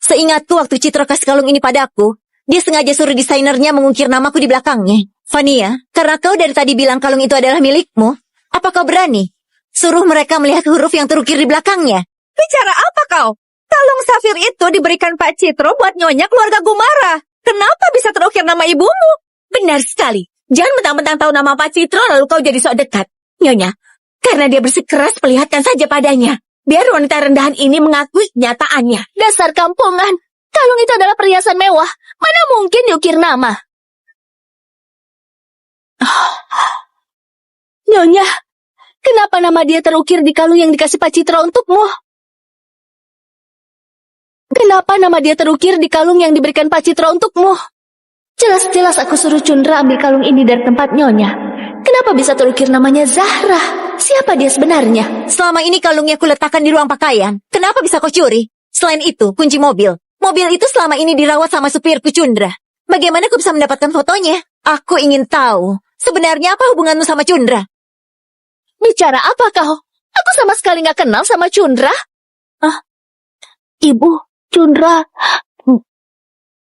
Seingatku waktu Citro kasih kalung ini padaku, dia sengaja suruh desainernya mengukir namaku di belakangnya. Vania, karena kau dari tadi bilang kalung itu adalah milikmu, apa kau berani suruh mereka melihat huruf yang terukir di belakangnya? Bicara apa kau? Kalung safir itu diberikan Pak Citro buat nyonya keluarga Gumara. Kenapa bisa terukir nama ibumu? Benar sekali. Jangan mentang-mentang tahu nama Pak Citro lalu kau jadi sok dekat. Nyonya, karena dia bersikeras perlihatkan saja padanya. Biar wanita rendahan ini mengakui kenyataannya. Dasar kampungan. Kalung itu adalah perhiasan mewah. Mana mungkin diukir nama? Nyonya, kenapa nama dia terukir di kalung yang dikasih Pak Citro untukmu? Kenapa nama dia terukir di kalung yang diberikan Pak Citro untukmu? Jelas-jelas aku suruh Cundra ambil kalung ini dari tempat Nyonya. Kenapa bisa terukir namanya Zahra? Siapa dia sebenarnya? Selama ini kalungnya kuletakkan di ruang pakaian. Kenapa bisa kau curi? Selain itu, kunci mobil. Mobil itu selama ini dirawat sama supirku Cundra. Bagaimana kau bisa mendapatkan fotonya? Aku ingin tahu, sebenarnya apa hubunganmu sama Cundra? Bicara apa kau? Aku sama sekali gak kenal sama Cundra. Ibu, Cundra.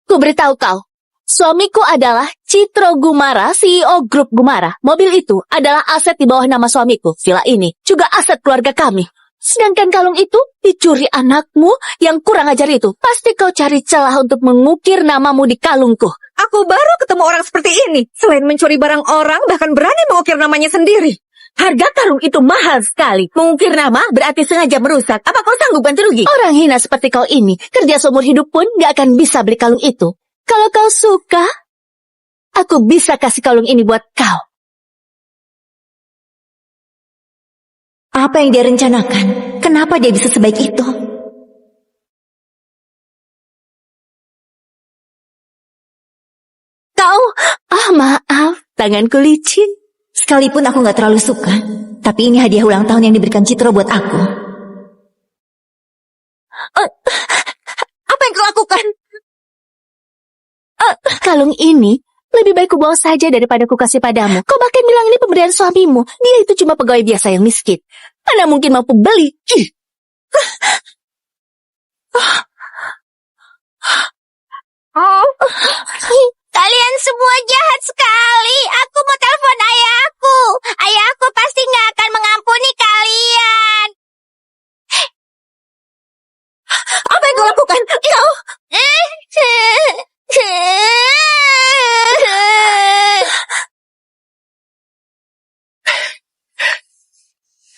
Ku beritahu kau. Suamiku adalah Citro Gumara, CEO grup Gumara. Mobil itu adalah aset di bawah nama suamiku. Villa ini juga aset keluarga kami. Sedangkan kalung itu dicuri anakmu yang kurang ajar itu. Pasti kau cari celah untuk mengukir namamu di kalungku. Aku baru ketemu orang seperti ini. Selain mencuri barang orang, bahkan berani mengukir namanya sendiri. Harga kalung itu mahal sekali. Mengukir nama berarti sengaja merusak. Apa kau sanggup ganti rugi? Orang hina seperti kau ini, kerja seumur hidup pun gak akan bisa beli kalung itu. Kalau kau suka, aku bisa kasih kalung ini buat kau. Apa yang dia rencanakan? Kenapa dia bisa sebaik itu? Kau, maaf, tanganku licin. Sekalipun aku gak terlalu suka, tapi ini hadiah ulang tahun yang diberikan Citro buat aku. Apa yang kau lakukan? Kalung ini lebih baik ku buang saja daripada ku kasih padamu. Kau bahkan bilang ini pemberian suamimu. Dia itu cuma pegawai biasa yang miskin. Mana mungkin mampu beli? Kalian semua jahat sekali. Aku mau telepon ayahku. Ayahku pasti nggak akan mengampuni kalian. Apa yang kau lakukan? Kau...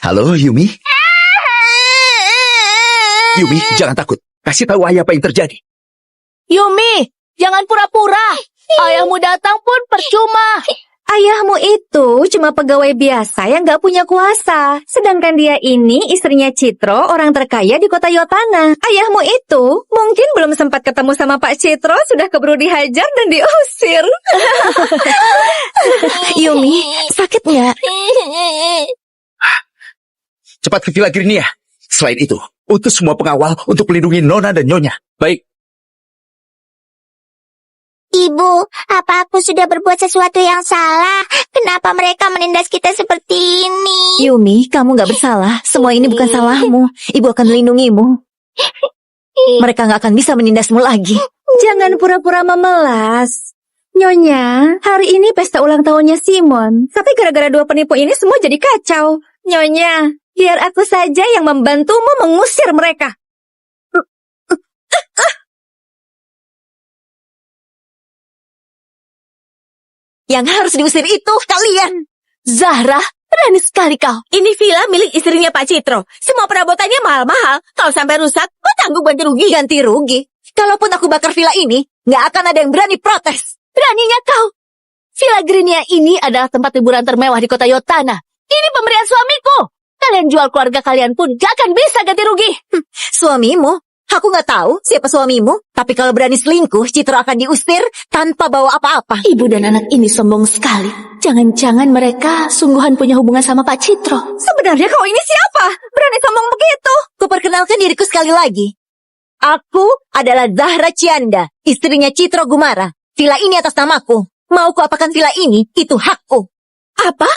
Halo, Yumi? Yumi, jangan takut. Kasih tahu ayah apa yang terjadi. Yumi, jangan pura-pura. Ayahmu datang pun percuma. Ayahmu itu cuma pegawai biasa yang gak punya kuasa. Sedangkan dia ini istrinya Citro, orang terkaya di kota Yotana. Ayahmu itu mungkin belum sempat ketemu sama Pak Citro, sudah keburu dihajar dan diusir. Yumi, sakit nggak? Cepat ke Villa Grinia. Selain itu, utus semua pengawal untuk melindungi Nona dan Nyonya. Baik. Ibu, apa aku sudah berbuat sesuatu yang salah? Kenapa mereka menindas kita seperti ini? Yumi, kamu gak bersalah. Semua ini bukan salahmu. Ibu akan melindungimu. Mereka gak akan bisa menindasmu lagi. Jangan pura-pura memelas. Nyonya, hari ini pesta ulang tahunnya Simon. Tapi gara-gara dua penipu ini semua jadi kacau. Nyonya, biar aku saja yang membantumu mengusir mereka. Yang harus diusir itu kalian. Zahra, berani sekali kau. Ini villa milik istrinya Pak Citro. Semua perabotannya mahal-mahal. Kalau sampai rusak, kau tanggung ganti rugi. Ganti rugi. Kalaupun aku bakar villa ini, gak akan ada yang berani protes. Beraninya kau. Villa Grinia ini adalah tempat liburan termewah di kota Yotana. Ini pemberian suamiku. Kalian jual keluarga kalian pun gak akan bisa ganti rugi. Suamimu? Aku gak tahu siapa suamimu. Tapi kalau berani selingkuh, Citro akan diusir tanpa bawa apa-apa. Ibu dan anak ini sombong sekali. Jangan-jangan mereka sungguhan punya hubungan sama Pak Citro. Sebenarnya kau ini siapa? Berani sombong begitu? Kuperkenalkan diriku sekali lagi. Aku adalah Zahra Cianda, istrinya Citro Gumara. Villa ini atas namaku. Mau ku apakan villa ini, itu hakku. Apa?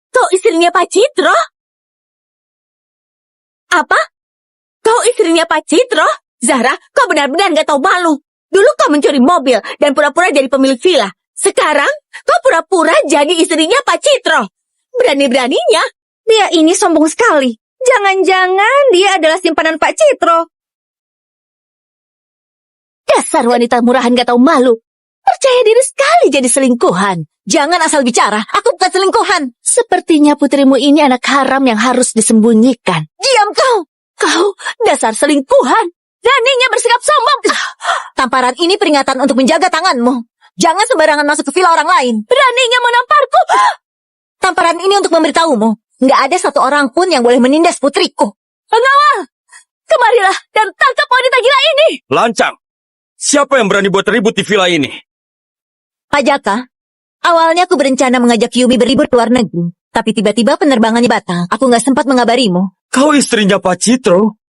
Kau istrinya Pak Citro? Apa? Kau istrinya Pak Citro? Zahra, kau benar-benar nggak tahu malu. Dulu kau mencuri mobil dan pura-pura jadi pemilik villa. Sekarang, kau pura-pura jadi istrinya Pak Citro. Berani-beraninya. Dia ini sombong sekali. Jangan-jangan dia adalah simpanan Pak Citro. Dasar wanita murahan gak tahu malu. Percaya diri sekali jadi selingkuhan. Jangan asal bicara, aku bukan selingkuhan. Sepertinya putrimu ini anak haram yang harus disembunyikan. Diam kau. Kau dasar selingkuhan. Beraninya bersikap sombong. Tamparan ini peringatan untuk menjaga tanganmu. Jangan sembarangan masuk ke villa orang lain. Beraninya menamparku. Tamparan ini untuk memberitahumu. Nggak ada satu orang pun yang boleh menindas putriku. Pengawal, kemarilah dan tangkap wanita gila ini. Lancang. Siapa yang berani buat ribut di villa ini? Pak Jaka, awalnya aku berencana mengajak Yumi berlibur ke luar negeri. Tapi tiba-tiba penerbangannya batal. Aku nggak sempat mengabarimu. Kau istrinya Pak Citro?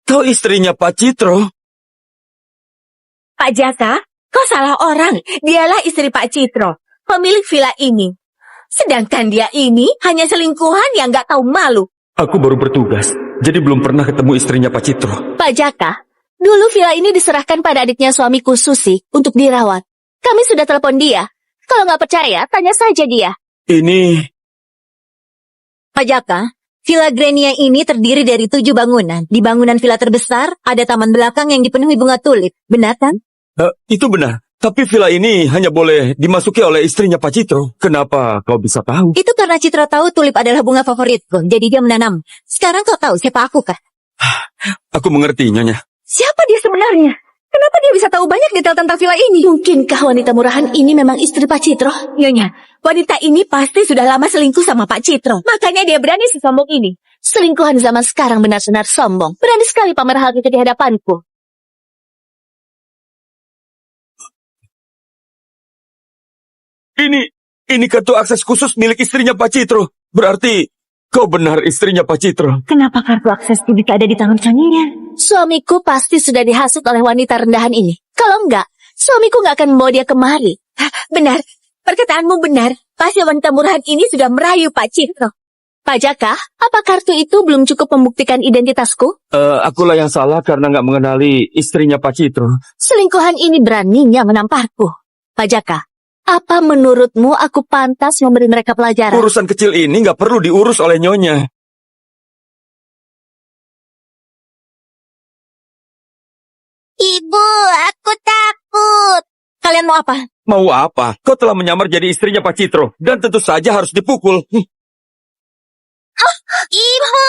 Kau istrinya Pak Citro? Pak Jaka, kau salah orang. Dialah istri Pak Citro, pemilik villa ini. Sedangkan dia ini hanya selingkuhan yang nggak tahu malu. Aku baru bertugas, jadi belum pernah ketemu istrinya Pak Citro. Pak Jaka, dulu villa ini diserahkan pada adiknya suamiku Susi untuk dirawat. Kami sudah telepon dia. Kalau nggak percaya, tanya saja dia. Ini... Pak Jaka, Villa Grenia ini terdiri dari 7 bangunan. Di bangunan villa terbesar, ada taman belakang yang dipenuhi bunga tulip. Benar kan? Itu benar. Tapi villa ini hanya boleh dimasuki oleh istrinya Pak Citro. Kenapa kau bisa tahu? Itu karena Citra tahu tulip adalah bunga favoritku. Jadi dia menanam. Sekarang kau tahu siapa aku kah? Aku mengerti, Nyonya. Siapa dia sebenarnya? Kenapa dia bisa tahu banyak detail tentang villa ini? Mungkinkah wanita murahan ini memang istri Pak Citro? Nyonya, wanita ini pasti sudah lama selingkuh sama Pak Citro. Makanya dia berani sesombong ini. Selingkuhan zaman sekarang benar-benar sombong. Berani sekali pamer hal itu di hadapanku. Ini kartu akses khusus milik istrinya Pak Citro. Berarti kau benar istrinya Pak Citro. Kenapa kartu akses itu bisa ada di tangan suaminya? Suamiku pasti sudah dihasut oleh wanita rendahan ini. Kalau enggak, suamiku nggak akan membawa dia kemari. Benar, perkataanmu benar. Pasti wanita murahan ini sudah merayu Pak Citro. Pak Jaka, apa kartu itu belum cukup membuktikan identitasku? Akulah yang salah karena nggak mengenali istrinya Pak Citro. Selingkuhan ini beraninya menamparku. Pak Jaka, apa menurutmu aku pantas memberi mereka pelajaran? Urusan kecil ini nggak perlu diurus oleh Nyonya. Ibu, aku takut. Kalian mau apa? Mau apa? Kau telah menyamar jadi istrinya Pak Citro. Dan tentu saja harus dipukul. Ibu.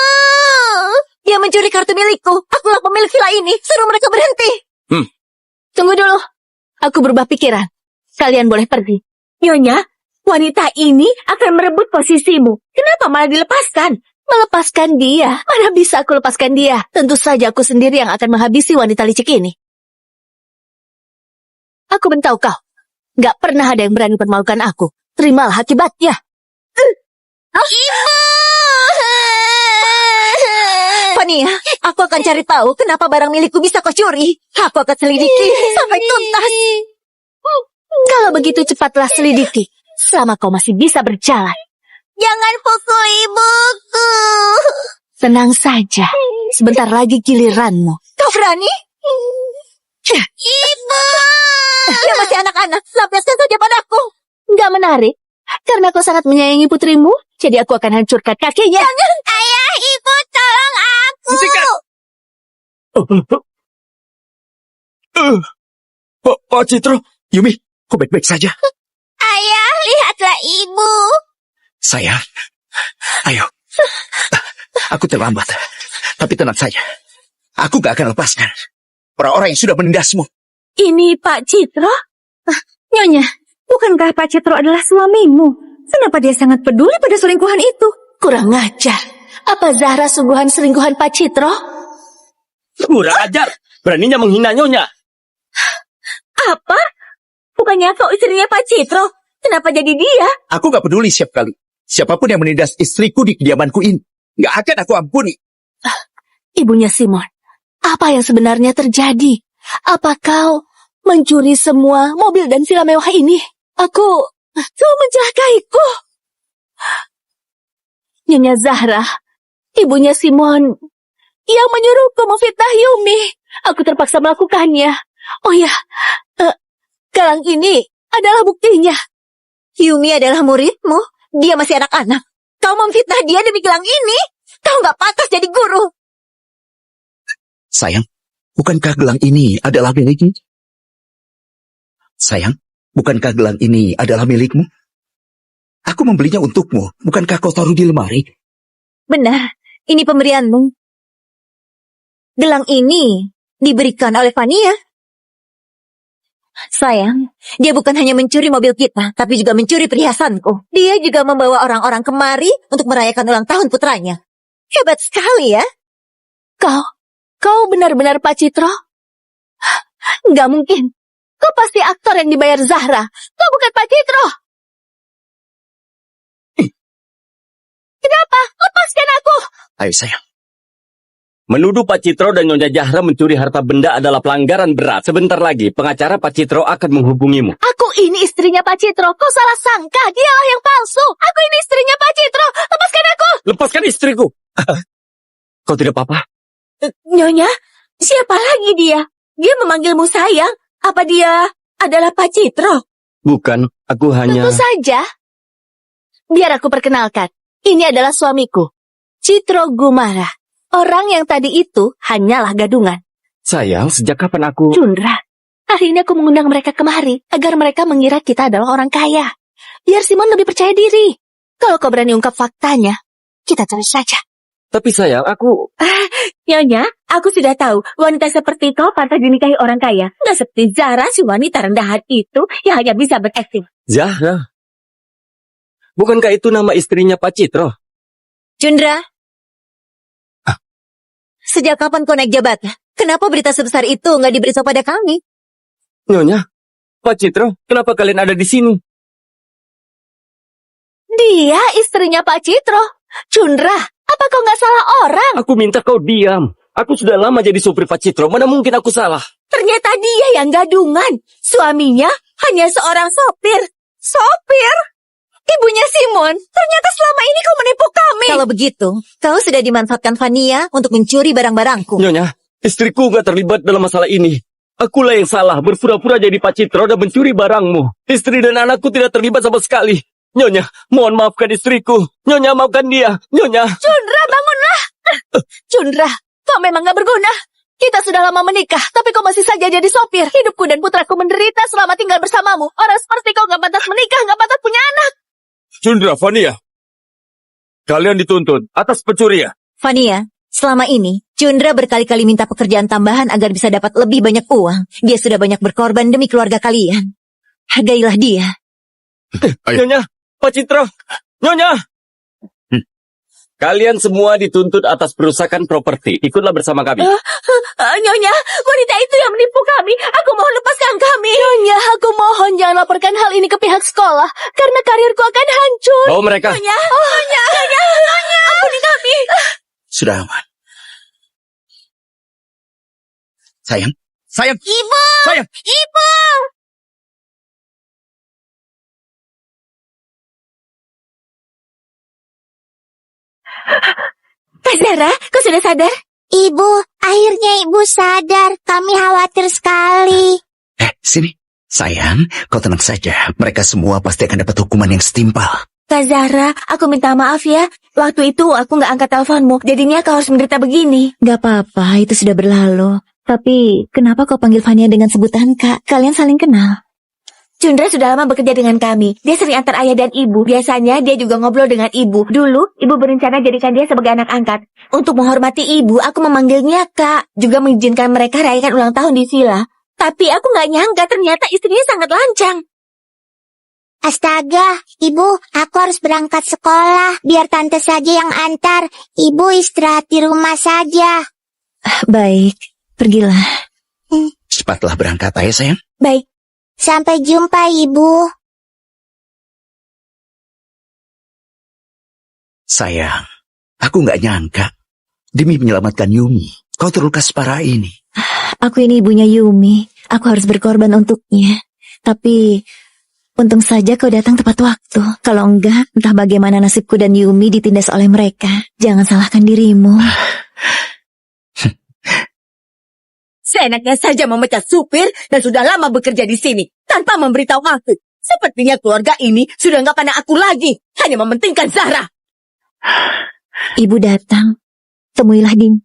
Dia mencuri kartu milikku. Akulah pemilik villa ini. Suruh mereka berhenti. Tunggu dulu. Aku berubah pikiran. Kalian boleh pergi. Nyonya, wanita ini akan merebut posisimu. Kenapa malah dilepaskan? Melepaskan dia? Mana bisa aku lepaskan dia? Tentu saja aku sendiri yang akan menghabisi wanita licik ini. Aku beritahu kau. Gak pernah ada yang berani permalukan aku. Terimalah akibatnya. Ibu. Fania, aku akan cari tahu kenapa barang milikku bisa kau curi. Aku akan selidiki sampai tuntas. Kalau begitu cepatlah selidiki. Selama kau masih bisa berjalan. Jangan pukul ibuku. Tenang saja. Sebentar lagi giliranmu. Kau berani? Ibu. Dia masih anak-anak. Lampiaskan saja padaku. Gak menarik. Karena kau sangat menyayangi putrimu, jadi aku akan hancurkan kakinya. Ayah, ibu, tolong aku. Pak Citro. Yumi, kau baik-baik saja? Ayah, lihatlah ibu. Sayang, ayo. Aku terlambat. Tapi tenang saja. Aku gak akan lepaskan orang-orang yang sudah menindasmu. Ini Pak Citro? Nyonya, bukankah Pak Citro adalah suamimu? Kenapa dia sangat peduli pada selingkuhan itu? Kurang ajar. Apa Zahra sungguhan selingkuhan Pak Citro? Kurang ajar. Beraninya menghina Nyonya. Apa? Bukannya kau istrinya Pak Citro? Kenapa jadi dia? Aku gak peduli siap kali. Siapapun yang menindas istriku di kediamanku ini, gak akan aku ampuni. Ibunya Simon, apa yang sebenarnya terjadi? Apa kau mencuri semua mobil dan villa mewah ini? Kau mencelakaiku. Nyonya Zahra, ibunya Simon, yang menyuruhku memfitnah Yumi. Aku terpaksa melakukannya. Oh ya, gelang ini adalah buktinya. Yumi adalah muridmu. Dia masih anak-anak. Kau memfitnah dia demi gelang ini. Kau nggak pantas jadi guru. Sayang, bukankah gelang ini adalah milikmu? Sayang, bukankah gelang ini adalah milikmu? Aku membelinya untukmu. Bukankah kau taruh di lemari? Benar, ini pemberianmu. Gelang ini diberikan oleh Vania. Sayang, dia bukan hanya mencuri mobil kita, tapi juga mencuri perhiasanku. Dia juga membawa orang-orang kemari untuk merayakan ulang tahun putranya. Hebat sekali ya. Kau benar-benar Pak Citro? Nggak mungkin. Kau pasti aktor yang dibayar Zahra. Kau bukan Pak Citro. Kenapa? Lepaskan aku. Ayo sayang. Menuduh Pak Citro dan Nyonya Zahra mencuri harta benda adalah pelanggaran berat. Sebentar lagi, pengacara Pak Citro akan menghubungimu. Aku ini istrinya Pak Citro. Kau salah sangka. Dialah yang palsu. Aku ini istrinya Pak Citro. Lepaskan aku. Lepaskan istriku. Kau tidak apa-apa? Nyonya, siapa lagi dia? Dia memanggilmu sayang. Apa dia adalah Pak Citro? Bukan, aku hanya... Tentu saja. Biar aku perkenalkan. Ini adalah suamiku, Citro Gumara. Orang yang tadi itu hanyalah gadungan. Sayang, sejak kapan aku... Cundra, hari ini aku mengundang mereka kemari agar mereka mengira kita adalah orang kaya. Biar Simon lebih percaya diri. Kalau kau berani ungkap faktanya, kita cari saja. Tapi sayang, aku... Nyonya, aku sudah tahu wanita seperti kau pantas dinikahi orang kaya. Nggak seperti Zara, si wanita rendahan itu yang hanya bisa berakting. Zahra. Bukankah itu nama istrinya Pak Citro? Cundra. Sejak kapan kau naik jabatan? Kenapa berita sebesar itu nggak diberitahu pada kami? Nyonya, Pak Citro, kenapa kalian ada di sini? Dia istrinya Pak Citro. Cundra, apa kau nggak salah orang? Aku minta kau diam. Aku sudah lama jadi supir Pak Citro, mana mungkin aku salah? Ternyata dia yang gadungan. Suaminya hanya seorang sopir. Sopir? Ibunya Simon. Ternyata selama ini kau menipu kami. Kalau begitu, kau sudah dimanfaatkan Vania untuk mencuri barang-barangku. Nyonya, istriku nggak terlibat dalam masalah ini. Akulah yang salah, berpura-pura jadi Pak Citro dan mencuri barangmu. Istri dan anakku tidak terlibat sama sekali. Nyonya, mohon maafkan istriku. Nyonya, maafkan dia. Nyonya. Cundra, bangunlah. Cundra, kau memang gak berguna. Kita sudah lama menikah, tapi kau masih saja jadi sopir. Hidupku dan putraku menderita selama tinggal bersamamu. Orang seperti kau gak pantas menikah, gak pantas punya anak. Cundra, Vania. Kalian dituntut atas pencurian. Vania, selama ini, Cundra berkali-kali minta pekerjaan tambahan agar bisa dapat lebih banyak uang. Dia sudah banyak berkorban demi keluarga kalian. Hargailah dia. Nyonya, Pak Citro. Nyonya. Kalian semua dituntut atas perusakan properti. Ikutlah bersama kami. Nyonya, wanita itu yang menipu kami. Aku mohon lepaskan kami. Nyonya, aku mohon jangan laporkan hal ini ke pihak sekolah. Karena karirku akan hancur. Bawa mereka. Nyonya, ampuni kami. Sudah aman. Sayang, sayang. Ibu! Sayang. Ibu! Kak Zara, kau sudah sadar? Ibu, akhirnya ibu sadar. Kami khawatir sekali. Sini. Sayang, kau tenang saja. Mereka semua pasti akan dapat hukuman yang setimpal. Kak Zara, aku minta maaf ya. Waktu itu aku nggak angkat teleponmu. Jadinya kau harus menderita begini. Gak apa-apa, itu sudah berlalu. Tapi, kenapa kau panggil Vania dengan sebutan Kak? Kalian saling kenal. Cundra sudah lama bekerja dengan kami. Dia sering antar ayah dan ibu. Biasanya dia juga ngobrol dengan ibu. Dulu, ibu berencana jadikan dia sebagai anak angkat. Untuk menghormati ibu, aku memanggilnya Kak. Juga mengizinkan mereka rayakan ulang tahun di villa. Tapi aku nggak nyangka ternyata istrinya sangat lancang. Astaga, ibu, aku harus berangkat sekolah. Biar tante saja yang antar. Ibu istirahat di rumah saja. Baik, pergilah. Cepatlah berangkat ya sayang. Baik. Sampai jumpa, ibu. Sayang, aku nggak nyangka. Demi menyelamatkan Yumi, kau terluka separah ini. Aku ini ibunya Yumi. Aku harus berkorban untuknya. Tapi, untung saja kau datang tepat waktu. Kalau enggak, entah bagaimana nasibku dan Yumi ditindas oleh mereka. Jangan salahkan dirimu. Seenaknya saja memecat supir dan sudah lama bekerja di sini tanpa memberitahu aku. Sepertinya keluarga ini sudah nggak pandang aku lagi, hanya mementingkan Zahra. Ibu datang. Temuilah Ding.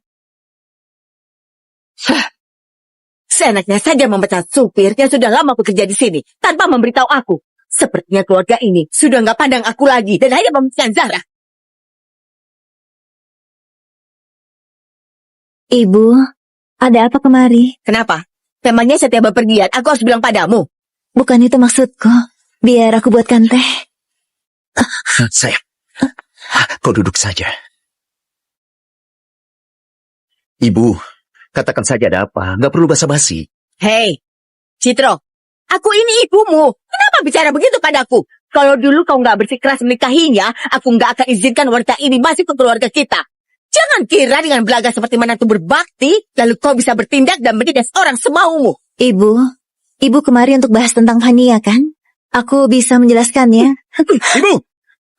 Seenaknya saja memecat supir yang sudah lama bekerja di sini tanpa memberitahu aku. Sepertinya keluarga ini sudah nggak pandang aku lagi dan hanya mementingkan Zahra. Ibu, ada apa kemari? Kenapa? Memangnya setiap bepergian aku harus bilang padamu? Bukan itu maksudku. Biar aku buatkan teh. Sayang, kau duduk saja. Ibu, katakan saja ada apa. Nggak perlu basa-basi. Hei, Citro, aku ini ibumu. Kenapa bicara begitu padaku? Kalau dulu kau nggak bersikeras menikahinya, aku nggak akan izinkan wanita ini masuk ke keluarga kita. Jangan kira dengan belaga seperti menantu berbakti, lalu kau bisa bertindak dan mendidik orang semaumu. Ibu kemari untuk bahas tentang Fania kan? Aku bisa menjelaskannya. Ibu,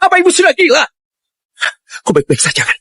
apa ibu sudah gila? Kau baik-baik saja kan?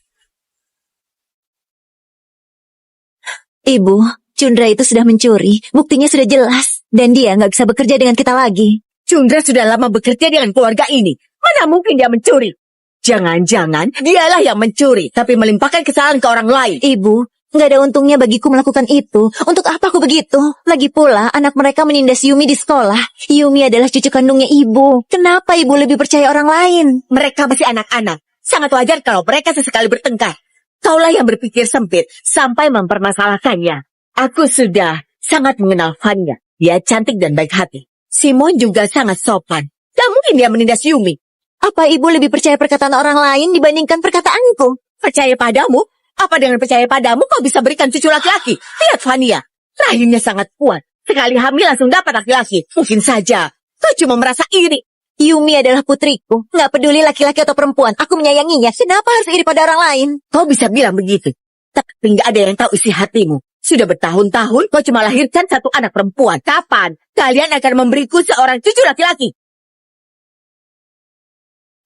Ibu, Cundra itu sudah mencuri. Buktinya sudah jelas. Dan dia nggak bisa bekerja dengan kita lagi. Cundra sudah lama bekerja dengan keluarga ini. Mana mungkin dia mencuri? Jangan-jangan dialah yang mencuri, tapi melimpahkan kesalahan ke orang lain. Ibu, nggak ada untungnya bagiku melakukan itu. Untuk apa aku begitu? Lagi pula, anak mereka menindas Yumi di sekolah. Yumi adalah cucu kandungnya ibu. Kenapa ibu lebih percaya orang lain? Mereka masih anak-anak. Sangat wajar kalau mereka sesekali bertengkar. Kaulah yang berpikir sempit sampai mempermasalahkannya. Aku sudah sangat mengenal Fania. Dia cantik dan baik hati. Simon juga sangat sopan. Gak mungkin dia menindas Yumi. Apa ibu lebih percaya perkataan orang lain dibandingkan perkataanku? Percaya padamu? Apa dengan percaya padamu kau bisa berikan cucu laki-laki? Lihat Fania. Rahimnya sangat kuat. Sekali hamil langsung dapat laki-laki. Mungkin saja kau cuma merasa iri. Yumi adalah putriku. Nggak peduli laki-laki atau perempuan. Aku menyayanginya. Kenapa harus iri pada orang lain? Kau bisa bilang begitu. Tapi nggak ada yang tahu isi hatimu. Sudah bertahun-tahun kau cuma lahirkan satu anak perempuan. Kapan kalian akan memberiku seorang cucu laki-laki?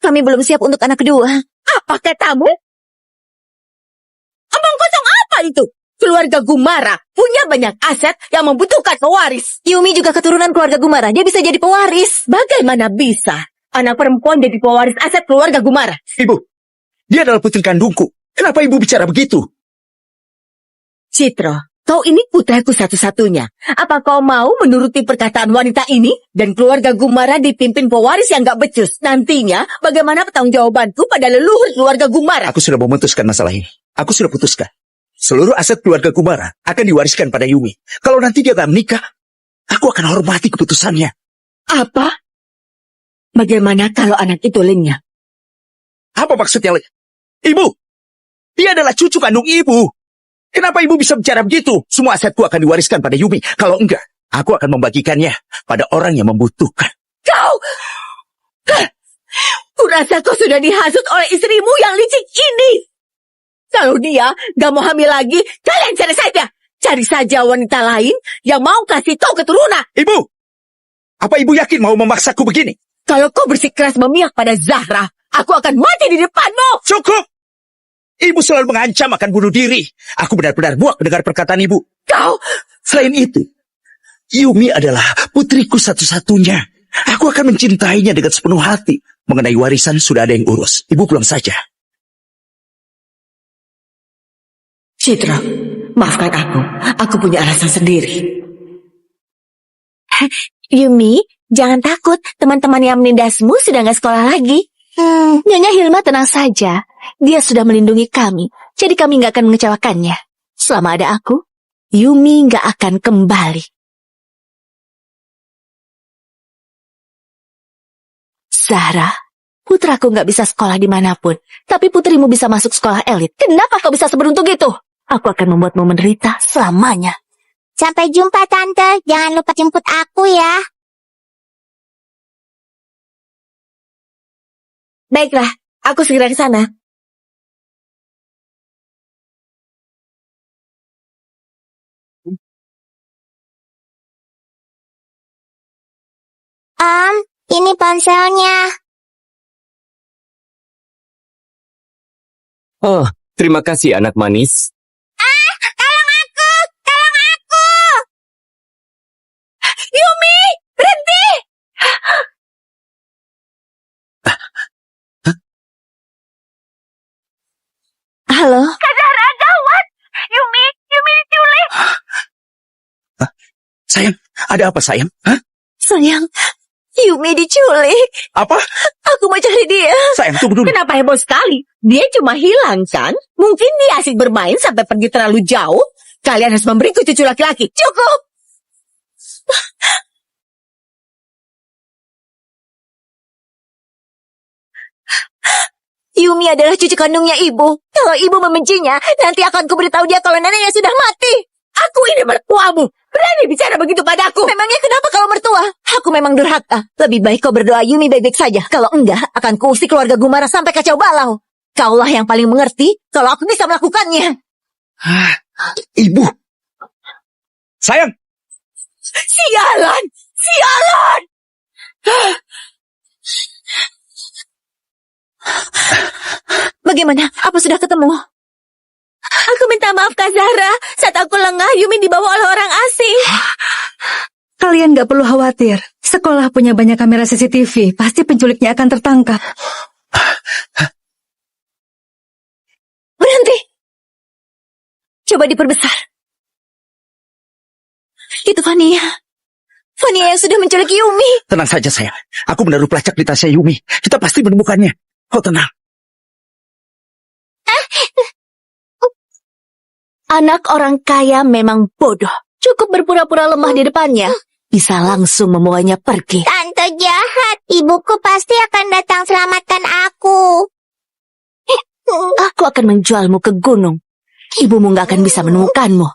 Kami belum siap untuk anak kedua. Apa katamu? Omong kosong apa itu? Keluarga Gumara punya banyak aset yang membutuhkan pewaris. Yumi juga keturunan keluarga Gumara. Dia bisa jadi pewaris. Bagaimana bisa anak perempuan jadi pewaris aset keluarga Gumara? Ibu, dia adalah putri kandungku. Kenapa ibu bicara begitu? Citro, kau ini putraku satu-satunya. Apa kau mau menuruti perkataan wanita ini? Dan keluarga Gumara dipimpin pewaris yang gak becus. Nantinya, bagaimana pertanggungjawabanku pada leluhur keluarga Gumara? Aku sudah memutuskan masalah ini. Aku sudah putuskan. Seluruh aset keluarga Gumara akan diwariskan pada Yumi. Kalau nanti dia gak menikah, aku akan hormati keputusannya. Apa? Bagaimana kalau anak itu lenyap? Apa maksudnya? Ibu, dia adalah cucu kandung ibu. Kenapa ibu bisa bicara begitu? Semua asetku akan diwariskan pada Yumi. Kalau enggak, aku akan membagikannya pada orang yang membutuhkan. Kau! Kurasa kau sudah dihasut oleh istrimu yang licik ini. Kalau dia gak mau hamil lagi, kalian cari saja. Cari saja wanita lain yang mau kasih kau keturunan. Ibu, apa ibu yakin mau memaksaku begini? Kalau kau bersikeras memihak pada Zahra, aku akan mati di depanmu. Cukup! Ibu selalu mengancam akan bunuh diri. Aku benar-benar muak mendengar perkataan ibu. Kau! Selain itu, Yumi adalah putriku satu-satunya. Aku akan mencintainya dengan sepenuh hati. Mengenai warisan sudah ada yang urus. Ibu pulang saja. Citra, maafkan aku. Aku punya alasan sendiri. Yumi, jangan takut. Teman-teman yang menindasmu sudah nggak sekolah lagi. Nyonya Hilma tenang saja. Dia sudah melindungi kami. Jadi kami nggak akan mengecewakannya. Selama ada aku, Yumi nggak akan kembali. Zahra, putraku nggak bisa sekolah dimanapun. Tapi putrimu bisa masuk sekolah elit. Kenapa kau bisa seberuntung itu? Aku akan membuatmu menderita selamanya. Sampai jumpa, Tante. Jangan lupa jemput aku ya. Baiklah, aku segera ke sana. Ini ponselnya. Oh, terima kasih anak manis. Tolong aku! Tolong aku! Sayang, ada apa sayang? Hah? Sayang, Yumi diculik. Apa? Aku mau cari dia. Sayang, tunggu dulu. Kenapa heboh sekali? Dia cuma hilang, kan? Mungkin dia asik bermain sampai pergi terlalu jauh. Kalian harus memberiku cucu laki-laki. Cukup! Yumi adalah cucu kandungnya ibu. Kalau ibu membencinya, nanti akan kuberitahu dia kalau neneknya sudah mati. Aku ini mertuamu. Berani bicara begitu padaku. Memangnya kenapa kalau mertua? Aku memang durhaka. Lebih baik kau berdoa Yumi baik-baik saja. Kalau enggak, akan kuusik keluarga Gumara sampai kacau balau. Kaulah yang paling mengerti kalau aku bisa melakukannya. Ibu. Sayang. Sialan! Sialan! Bagaimana? Apa sudah ketemu? Aku minta maaf, Kak Zahra. Saat aku lengah, Yumi dibawa oleh orang asing. Kalian gak perlu khawatir. Sekolah punya banyak kamera CCTV. Pasti penculiknya akan tertangkap. Berhenti. Coba diperbesar. Itu Fania. Fania yang sudah menculik Yumi. Tenang saja sayang. Aku menaruh pelacak di tasnya Yumi. Kita pasti menemukannya. Kau tenang. Anak orang kaya memang bodoh. Cukup berpura-pura lemah di depannya. Bisa langsung membawanya pergi. Tante jahat. Ibuku pasti akan datang selamatkan aku. Aku akan menjualmu ke gunung. Ibumu gak akan bisa menemukanmu.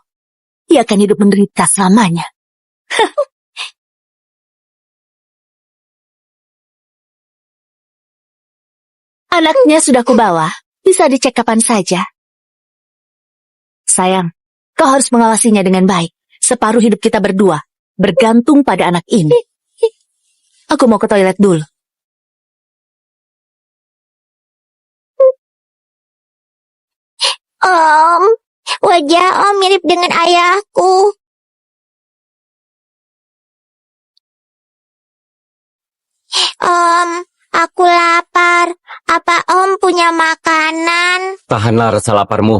Ia akan hidup menderita selamanya. Anaknya sudah kubawa. Bisa dicek kapan saja. Sayang, kau harus mengawasinya dengan baik. Separuh hidup kita berdua bergantung pada anak ini. Aku mau ke toilet dulu. Wajah Om mirip dengan ayahku. Aku lapar. Apa Om punya makanan? Tahanlah rasa laparmu.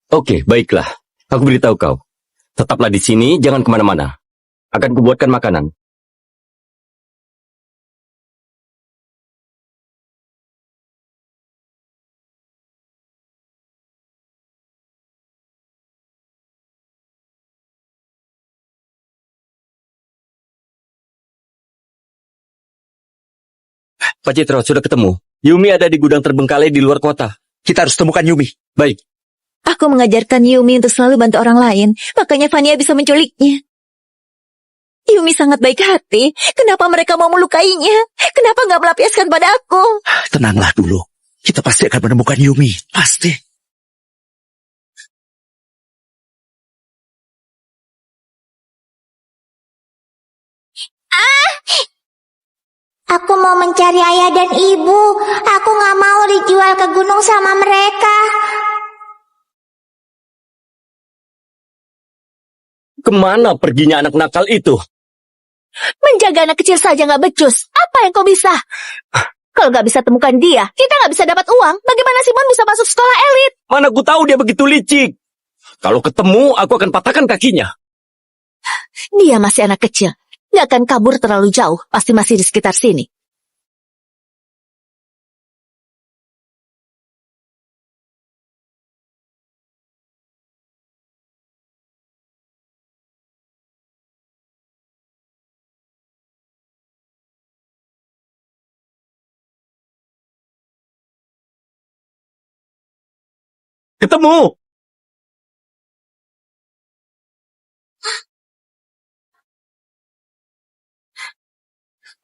Oke, baiklah. Aku beritahu kau. Tetaplah di sini, jangan kemana-mana. Akan kubuatkan makanan. Pak Citro, sudah ketemu. Yumi ada di gudang terbengkalai di luar kota. Kita harus temukan Yumi. Baik. Aku mengajarkan Yumi untuk selalu bantu orang lain. Makanya Fania bisa menculiknya. Yumi sangat baik hati. Kenapa mereka mau melukainya? Kenapa nggak melampiaskan pada aku? Tenanglah dulu. Kita pasti akan menemukan Yumi. Pasti. Aku mau mencari ayah dan ibu. Aku gak mau dijual ke gunung sama mereka. Kemana perginya anak nakal itu? Menjaga anak kecil saja gak becus. Apa yang kau bisa? Kalau gak bisa temukan dia, kita gak bisa dapat uang. Bagaimana Simon bisa masuk sekolah elit? Mana ku tahu dia begitu licik. Kalau ketemu, aku akan patahkan kakinya. Dia masih anak kecil. Gak akan kabur terlalu jauh. Pasti masih di sekitar sini. Ketemu!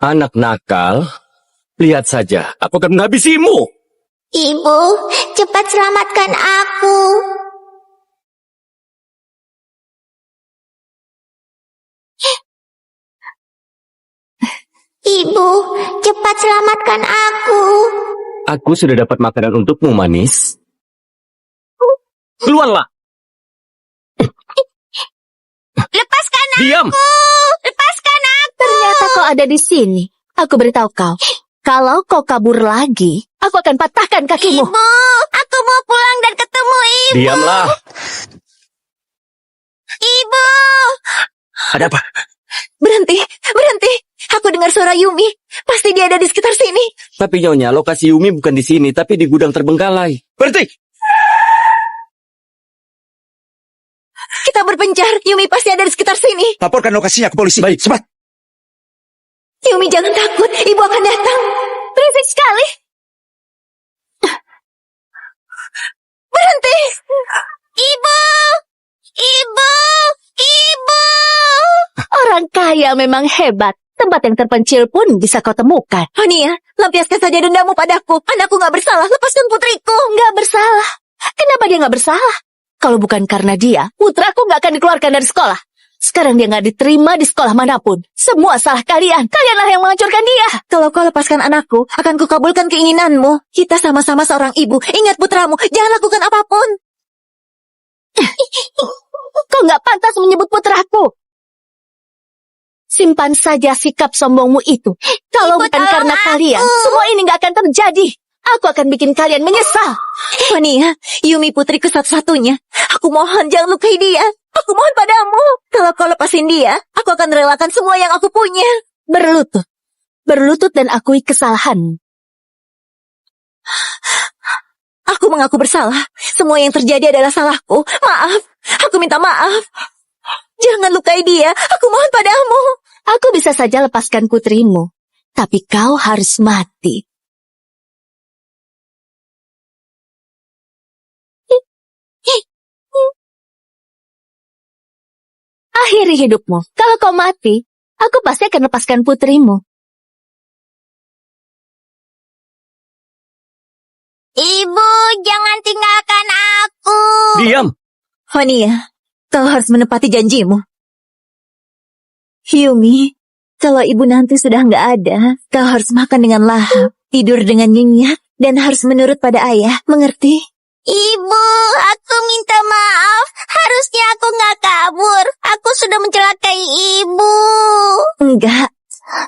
Anak nakal, lihat saja, aku akan menghabisimu. Ibu, cepat selamatkan aku. Ibu, cepat selamatkan aku. Aku sudah dapat makanan untukmu, manis. Keluarlah! Lepaskan Diam! aku. Lepaskan aku. Ternyata kau ada di sini. Aku beritahu kau. Kalau kau kabur lagi, aku akan patahkan kakimu. Ibu, aku mau pulang dan ketemu ibu. Diamlah! Ada apa? Berhenti, berhenti. Aku dengar suara Yumi. Pasti dia ada di sekitar sini. Tapi Nyonya, lokasi Yumi bukan di sini, tapi di gudang terbengkalai. Berhenti! Kita berpencar. Yumi pasti ada di sekitar sini. Laporkan lokasinya ke polisi. Baik. Cepat. Yumi jangan takut. Ibu akan datang. Berisik sekali. Berhenti. Ibu! Ibu! Ibu! Orang kaya memang hebat. Tempat yang terpencil pun bisa kau temukan. Nia, lampiaskan saja dendamu padaku. Anakku gak bersalah. Lepaskan putriku. Nggak bersalah. Kenapa dia nggak bersalah? Kalau bukan karena dia, putraku nggak akan dikeluarkan dari sekolah. Sekarang dia nggak diterima di sekolah manapun. Semua salah kalian. Kalianlah yang menghancurkan dia. Kalau kau lepaskan anakku, akan kukabulkan keinginanmu. Kita sama-sama seorang ibu. Ingat putramu, jangan lakukan apapun. Kau nggak pantas menyebut putraku. Simpan saja sikap sombongmu itu. Kalau Ibu, bukan tolong karena aku. kalian, semua ini nggak akan terjadi. Aku akan bikin kalian menyesal. Nia, Yumi putriku satu-satunya. Aku mohon jangan lukai dia. Aku mohon padamu. Kalau kau lepasin dia, aku akan relakan semua yang aku punya. Berlutut. Berlutut dan akui kesalahan. Aku mengaku bersalah. Semua yang terjadi adalah salahku. Maaf. Aku minta maaf. Jangan lukai dia. Aku mohon padamu. Aku bisa saja lepaskan putrimu. Tapi kau harus mati. Akhiri hidupmu. Kalau kau mati, aku pasti akan lepaskan putrimu. Ibu, jangan tinggalkan aku. Diam! Nia, kau harus menepati janjimu. Yumi, kalau ibu nanti sudah nggak ada, kau harus makan dengan lahap, tidur dengan nyenyak, dan harus menurut pada ayah, mengerti? Ibu, aku minta maaf. Harusnya aku nggak kabur. Aku sudah mencelakai ibu. Enggak,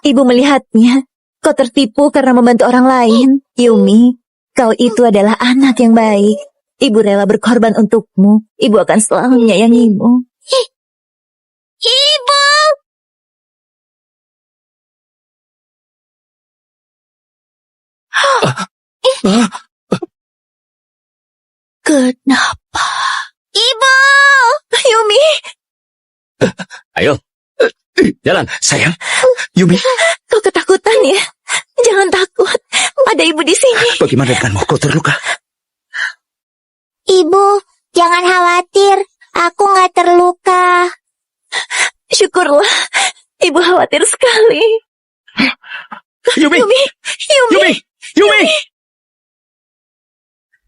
ibu melihatnya. Kau tertipu karena membantu orang lain. Yumi, kau itu adalah anak yang baik. Ibu rela berkorban untukmu. Ibu akan selalu menyayangimu. Ibu! Kenapa? Ibu! Yumi, Ayo. Jalan. Sayang. Yumi, kau ketakutan ya? Jangan takut. Ada ibu di sini. bagaimana denganmu? Kau terluka? Ibu, jangan khawatir. Aku nggak terluka. Syukurlah. Ibu khawatir sekali. Yumi! Yumi, Yumi. Yumi! Yumi!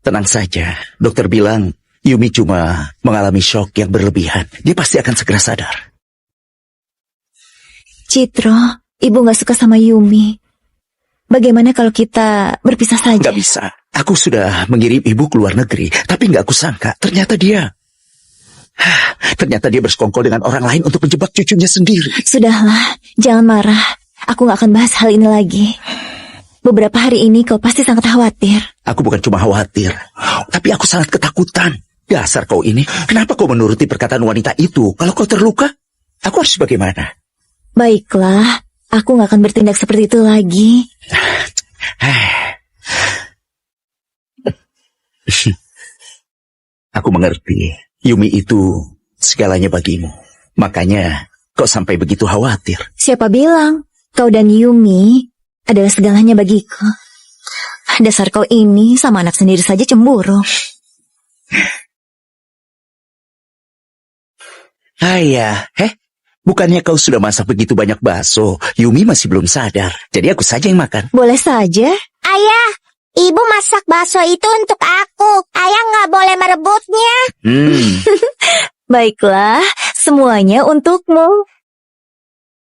Tenang saja. Dokter bilang Yumi cuma mengalami shock yang berlebihan. Dia pasti akan segera sadar. Citro, ibu gak suka sama Yumi. Bagaimana kalau kita berpisah saja? Gak bisa. Aku sudah mengirim ibu ke luar negeri. Tapi gak aku sangka. Ternyata dia bersekongkol dengan orang lain untuk menjebak cucunya sendiri. Sudahlah, jangan marah. Aku gak akan bahas hal ini lagi. Beberapa hari ini kau pasti sangat khawatir. Aku bukan cuma khawatir. Tapi aku sangat ketakutan. Dasar kau ini. Kenapa kau menuruti perkataan wanita itu? Kalau kau terluka, aku harus bagaimana? Baiklah, aku gak akan bertindak seperti itu lagi. Aku mengerti. Yumi itu segalanya bagimu. Makanya kau sampai begitu khawatir. Siapa bilang kau dan Yumi adalah segalanya bagiku? Dasar kau ini sama anak sendiri saja cemburu. Ayah, bukannya kau sudah masak begitu banyak bakso? Yumi masih belum sadar. Jadi aku saja yang makan. Boleh saja. Ayah, ibu masak bakso itu untuk aku. Ayah nggak boleh merebutnya. Baiklah, semuanya untukmu.